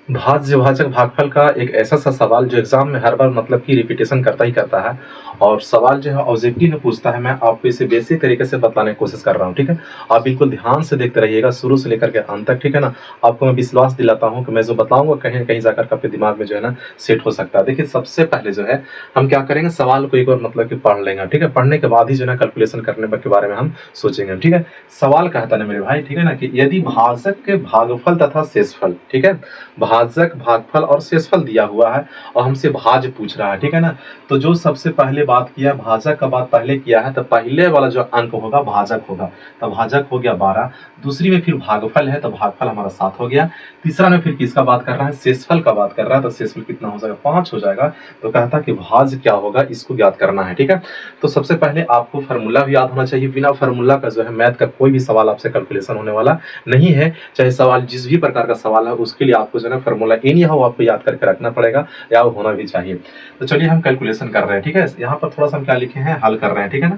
भाज्य भाजक भागफल का एक ऐसा सा सवाल जो एग्जाम में हर बार मतलब कि रिपीटेशन करता ही करता है। और सवाल जो है ऑब्जेक्टिव में पूछता है। मैं आपको इसे बेसिक तरीके से बताने की कोशिश कर रहा हूँ, ठीक है। आप बिल्कुल ध्यान से देखते रहिएगा शुरू से लेकर के अंत तक, ठीक है ना। आपको मैं विश्वास दिलाता हूँ कि मैं जो बताऊंगा कहीं न कहीं जाकर के आपके दिमाग में जो है ना सेट हो सकता है। देखिए, सबसे पहले जो है हम क्या करेंगे, सवाल को एक बार मतलब कि पढ़ लेंगे, ठीक है। पढ़ने के बाद ही जो है ना कैलकुलेशन करने के बारे में हम सोचेंगे, ठीक है। सवाल कहता है ना मेरे भाई, ठीक है ना, कि यदि भाजक के भागफल तथा शेषफल, ठीक है, भाजक भागफल और शेषफल दिया हुआ है और हमसे भाज पूछ रहा है, ठीक है ना। तो जो सबसे पहले बात किया, भाजक का बात पहले किया है, तो पहले वाला जो अंक होगा भाजक होगा, तो भाजक हो गया 12। दूसरी में फिर भागफल है, तो भागफल हमारा 7 हो गया। तीसरा में फिर किसका बात कर रहा है, शेषफल का बात कर रहा है, तो शेषफल कितना हो जाएगा, 5 हो जाएगा। तो कहता है कि भाज क्या होगा, इसको ज्ञात करना है, ठीक है। तो सबसे पहले आपको फार्मूला भी याद होना चाहिए। बिना फार्मूला का जो है मैथ का कोई भी सवाल आपसे कैलकुलेशन होने वाला नहीं है। चाहे सवाल जिस भी प्रकार का सवाल है उसके लिए आपको जो है फार्मूला इन या आपको याद करके रखना पड़ेगा, या वो होना भी चाहिए। तो चलिए हम कैलकुलेशन कर रहे हैं, ठीक है। यहाँ पर थोड़ा सा हम क्या लिखे हैं, हल कर रहे हैं, ठीक है ना।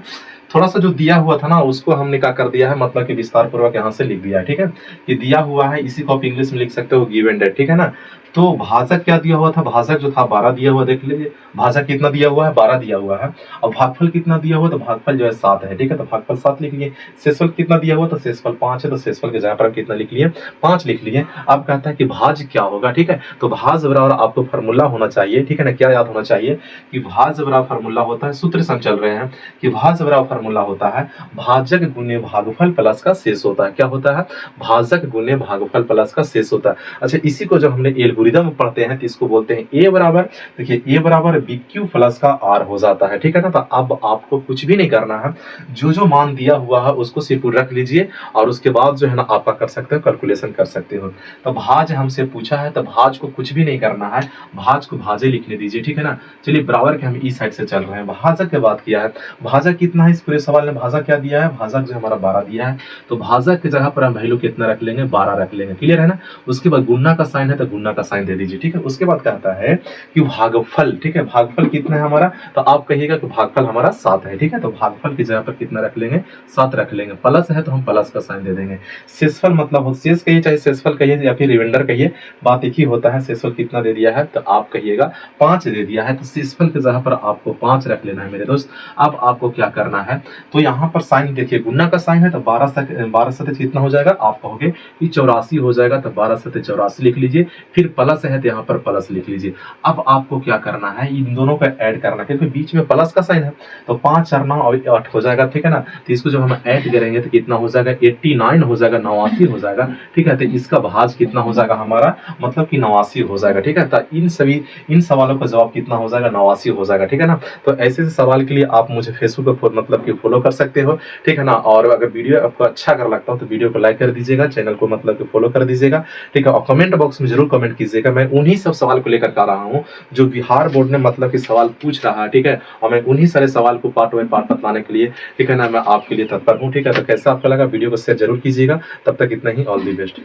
थोड़ा सा जो दिया हुआ था ना उसको हमने क्या कर दिया है, मतलब कि विस्तार पूर्वक यहाँ से लिख दिया है, ठीक है। कि दिया हुआ है, इसी को आप इंग्लिश में लिख सकते हो गिवन डेट, ठीक है ना। तो भाजक क्या दिया हुआ था, भाजक जो था 12 दिया हुआ, देख लीजिए भाजक कितना दिया हुआ है, 12 दिया हुआ है। और भागफल कितना दिया हुआ, तो भागफल जो है 7 है, ठीक है। तो भागफल 7 लिख लिए। शेषफल कितना दिया हुआ, तो शेषफल 5 है, तो शेषफल के जगह पर कितना लिख लिए, 5 लिख लिए। अब कहता है कि भाज क्या होगा, ठीक है। तो भाज बराबर आपको फार्मूला होना चाहिए, ठीक है ना। क्या याद होना चाहिए कि भाज बराबर फार्मूला होता है, सूत्र से हम चल रहे हैं कि भाज बराबर फार्मूला होता है भाजक गुने भागफल प्लस का शेष होता है। क्या होता है, भाजक गुने भागफल प्लस का शेष होता है। अच्छा, इसी को जब हमने एल्गोरिथम में पढ़ते हैं तो इसको बोलते हैं ए बराबर, देखिए ए बराबर बी क्यू प्लस का आर हो जाता है, ठीक है ना। तो अब आपको कुछ भी नहीं करना है, जो जो मान दिया हुआ है उसको सिर्फ रख लीजिए और उसके बाद जो है ना आपका कर सकते हो, कैलकुलेशन कर सकते हो। तो भाज हमसे पूछा है, तो भाज को कुछ भी नहीं करना है, भाज को भाजे लिखने दीजिए, ठीक है ना। चलिए बराबर के हम इस साइड से चल रहे हैं। भाजक की बात किया है, भाजक कितना है, इस पूरे सवाल ने भाजक क्या दिया है, भाजक जो हमारा 12 दिया है। तो भाजक की जगह पर हम वैल्यू कितना रख लेंगे, 12 रख लेंगे, क्लियर है ना। उसके बाद गुणा का साइन है तो गुणा का साइन दे दीजिए, ठीक है। उसके बाद कहता है कि भागफल, ठीक है, भागफल कितना है हमारा, तो आप कहिएगा कि भागफल हमारा 7 है, ठीक है। तो भागफल की जगह पर कितना रख लेंगे, 7 रख लेंगे। प्लस है तो हम प्लस का साइन दे देंगे। शेषफल मतलब शेष कहिए चाहे शेषफल कहिए या फिर रिमाइंडर कहिए, बात एक ही होता है। शेषफल कितना दे दिया है, तो आप कहिएगा 5 दे दिया है, तो शेषफल की जगह पर आपको 5 रख लेना है मेरे दोस्त। अब आपको क्या करना है, तो यहाँ पर साइन देखिए गुणा का साइन है, तो 12 सतह कितना हो जाएगा, आप कहोगे कि 84 हो जाएगा, तो 12 सतह 84 लिख लीजिए। फिर प्लस है तो यहाँ पर प्लस लिख लीजिए। अब आपको क्या करना है, इन दोनों को ऐड करना है, क्योंकि बीच में प्लस का साइन है। तो 5 4 9 और 8 हो जाएगा, ठीक है ना। तो इसको जब हम ऐड करेंगे तो कितना हो जाएगा, 89 हो जाएगा, 89 हो जाएगा, ठीक है। तो इसका भाज कितना हो जाएगा हमारा, मतलब कि 89 हो जाएगा, ठीक है। तो इन सवालों का जवाब कितना हो जाएगा, 89 हो जाएगा, ठीक है ना। तो ऐसे सवाल के लिए आप मुझे फेसबुक पर मतलब कि फॉलो कर सकते हो, ठीक है ना। और अगर वीडियो आपको अच्छा अगर लगता हो तो वीडियो को लाइक कर दीजिएगा, चैनल को मतलब कि फॉलो कर दीजिएगा, ठीक है। और कमेंट बॉक्स में जरूर कमेंट कीजिएगा। मैं उन्हीं सब सवाल को लेकर आ रहा हूँ जो बिहार बोर्ड ने मतलब कि सवाल पूछ रहा है, ठीक है। और मैं उन्हीं सारे सवाल को पार्ट बाय पार्ट बतलाने के लिए, ठीक है ना, मैं आपके लिए तत्पर हूँ, ठीक है। तो कैसा आपका लगा, वीडियो को शेयर जरूर कीजिएगा। तब तक इतना ही, ऑल दी बेस्ट।